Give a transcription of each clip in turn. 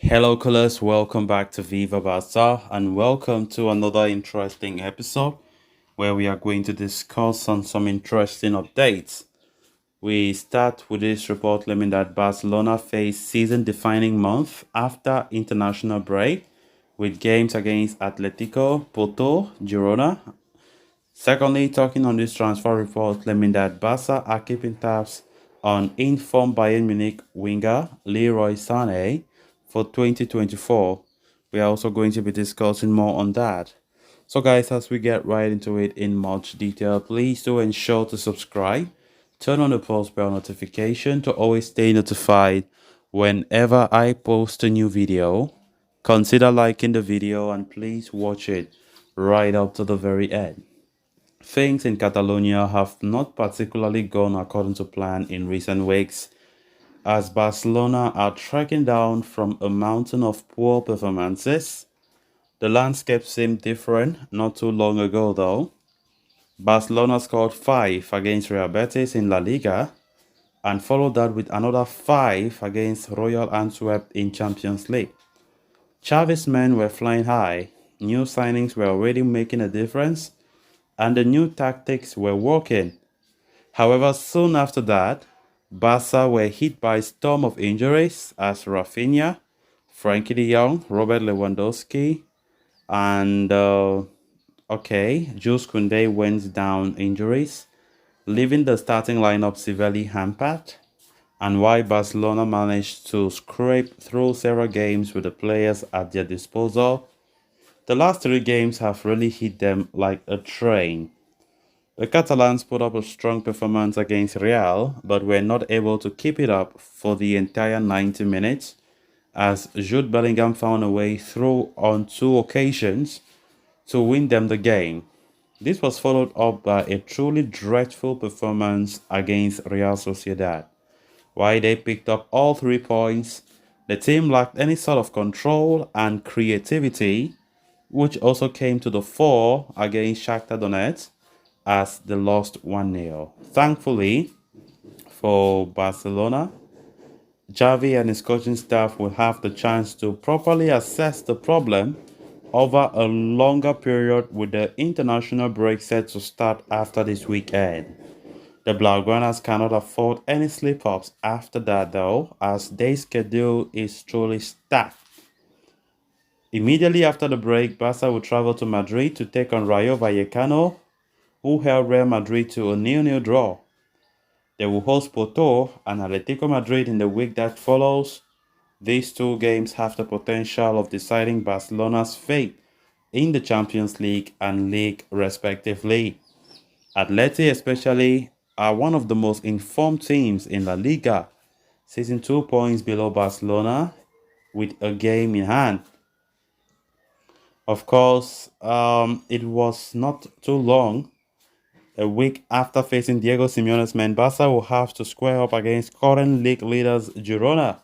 Hello, colors. Welcome back to Viva Barca, and welcome to another interesting episode where we are going to discuss on some interesting updates. We start with this report claiming that Barcelona face season-defining month after international break with games against Atletico, Porto, Girona. Secondly, talking on this transfer report claiming that Barca are keeping tabs on informed Bayern Munich winger Leroy Sane for 2024. We are also going to be discussing more on that. So guys, as we get right into it in much detail, please do ensure to subscribe, turn on the post bell notification to always stay notified whenever I post a new video. Consider liking the video and please watch it right up to the very end. Things in Catalonia have not particularly gone according to plan in recent weeks, as Barcelona are tracking down from a mountain of poor performances. The landscape seemed different not too long ago, though. Barcelona scored 5 against Real Betis in La Liga and followed that with another 5 against Royal Antwerp in Champions League. Xavi's men were flying high, new signings were already making a difference, and the new tactics were working. However, soon after that, Barca were hit by a storm of injuries as Rafinha, Frankie de Jong, Robert Lewandowski, and Jules Koundé went down injuries, leaving the starting lineup severely hampered. And why Barcelona managed to scrape through several games with the players at their disposal, the last 3 games have really hit them like a train. The Catalans put up a strong performance against Real, but were not able to keep it up for the entire 90 minutes, as Jude Bellingham found a way through on 2 occasions to win them the game. This was followed up by a truly dreadful performance against Real Sociedad. While they picked up all 3 points, the team lacked any sort of control and creativity, which also came to the fore against Shakhtar Donetsk as they lost 1-0. Thankfully for Barcelona, Xavi and his coaching staff will have the chance to properly assess the problem over a longer period with the international break set to start after this weekend. The Blaugranas cannot afford any slip-ups after that though, as their schedule is truly stacked. Immediately after the break, Barca will travel to Madrid to take on Rayo Vallecano, who held Real Madrid to a 0-0 draw. They will host Porto and Atletico Madrid in the week that follows. These 2 games have the potential of deciding Barcelona's fate in the Champions League and League respectively. Atleti especially are one of the most informed teams in La Liga, sitting 2 points below Barcelona with a game in hand. Of course, it was not too long. A week after facing Diego Simeone's men, Barca will have to square up against current league leaders Girona.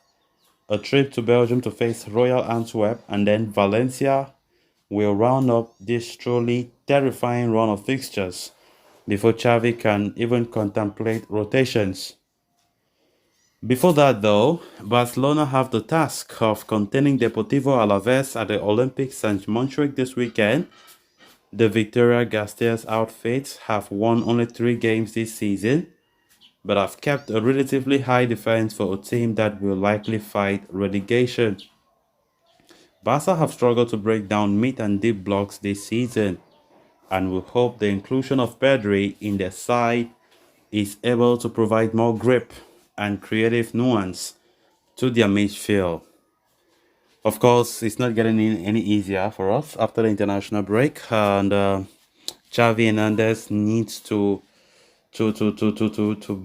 A trip to Belgium to face Royal Antwerp and then Valencia will round up this truly terrifying run of fixtures before Xavi can even contemplate rotations. Before that though, Barcelona have the task of containing Deportivo Alaves at the Olympic St. Montjuic this weekend. The Victoria Gasteiz outfits have won only 3 games this season, but have kept a relatively high defense for a team that will likely fight relegation. Barca have struggled to break down mid and deep blocks this season, and we hope the inclusion of Pedri in their side is able to provide more grip and creative nuance to their midfield. Of course, it's not getting any easier for us after the international break, and Xavi Hernandez needs to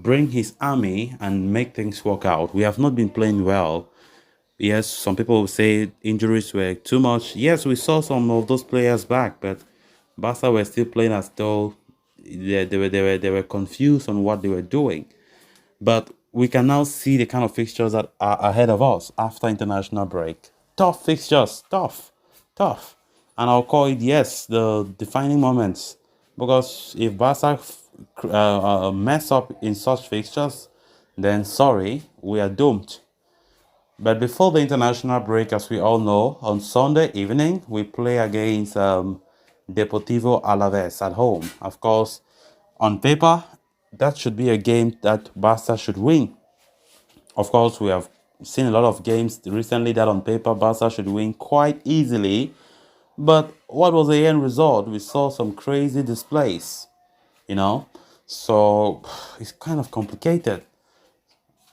bring his army and make things work out. We have not been playing well. Yes, some people will say injuries were too much. Yes, we saw some of those players back, but Barca were still playing as though they were confused on what they were doing. But we can now see the kind of fixtures that are ahead of us after international break. Tough fixtures, tough. And I'll call it, yes, the defining moments. Because if Barca mess up in such fixtures, then sorry, we are doomed. But before the international break, as we all know, on Sunday evening, we play against Deportivo Alaves at home. Of course, on paper, that should be a game that Barca should win. Of course, we have seen a lot of games recently that on paper Barca should win quite easily. But what was the end result? We saw some crazy displays, you know? So it's kind of complicated.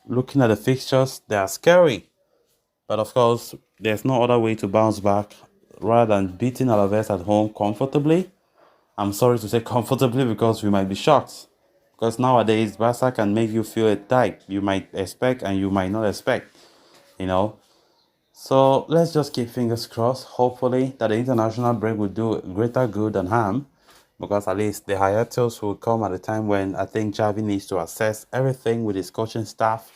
Looking at the fixtures, they are scary. But of course, there's no other way to bounce back rather than beating Alaves at home comfortably. I'm sorry to say comfortably because we might be shocked. Because nowadays, Barca can make you feel a type you might expect and you might not expect, you know. So let's just keep fingers crossed, hopefully, that the international break will do greater good than harm. Because at least the hiatus will come at a time when I think Xavi needs to assess everything with his coaching staff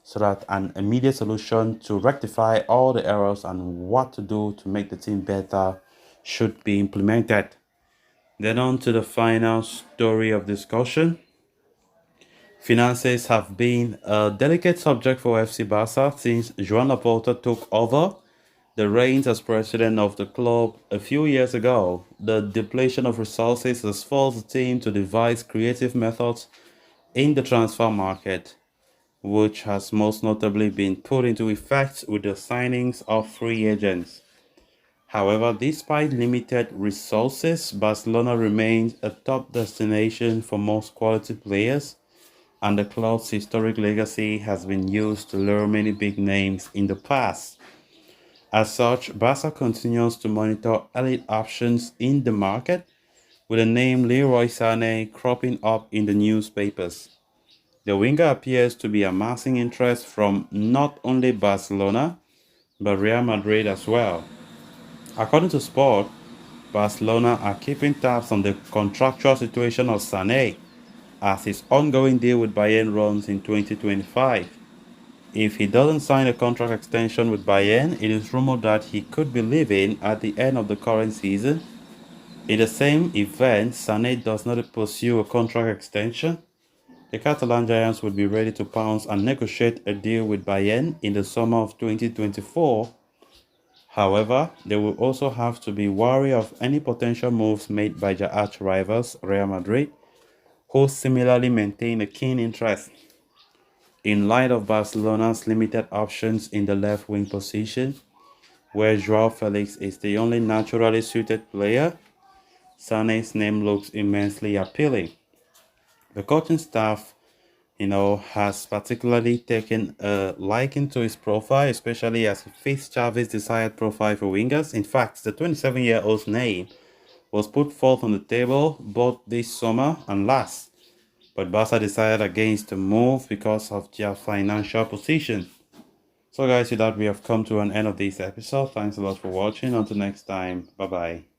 so that an immediate solution to rectify all the errors and what to do to make the team better should be implemented. Then on to the final story of discussion. Finances have been a delicate subject for FC Barca since Joan Laporta took over the reins as president of the club a few years ago. The depletion of resources has forced the team to devise creative methods in the transfer market, which has most notably been put into effect with the signings of free agents. However, despite limited resources, Barcelona remains a top destination for most quality players, and the club's historic legacy has been used to lure many big names in the past. As such, Barca continues to monitor elite options in the market, with the name Leroy Sane cropping up in the newspapers. The winger appears to be amassing interest from not only Barcelona, but Real Madrid as well. According to Sport, Barcelona are keeping tabs on the contractual situation of Sané as his ongoing deal with Bayern runs in 2025. If he doesn't sign a contract extension with Bayern, it is rumored that he could be leaving at the end of the current season. In the same event, Sané does not pursue a contract extension, the Catalan Giants would be ready to pounce and negotiate a deal with Bayern in the summer of 2024. However, they will also have to be wary of any potential moves made by their arch-rivals Real Madrid, who similarly maintain a keen interest. In light of Barcelona's limited options in the left wing position, where Joao Felix is the only naturally suited player, Sané's name looks immensely appealing. The coaching staff, has particularly taken a liking to his profile, especially as he fits Xavi's desired profile for wingers. In fact, the 27-year-old's name was put forth on the table both this summer and last, but Barca decided against the move because of their financial position. So guys, with that we have come to an end of this episode. Thanks a lot for watching. Until next time, bye bye.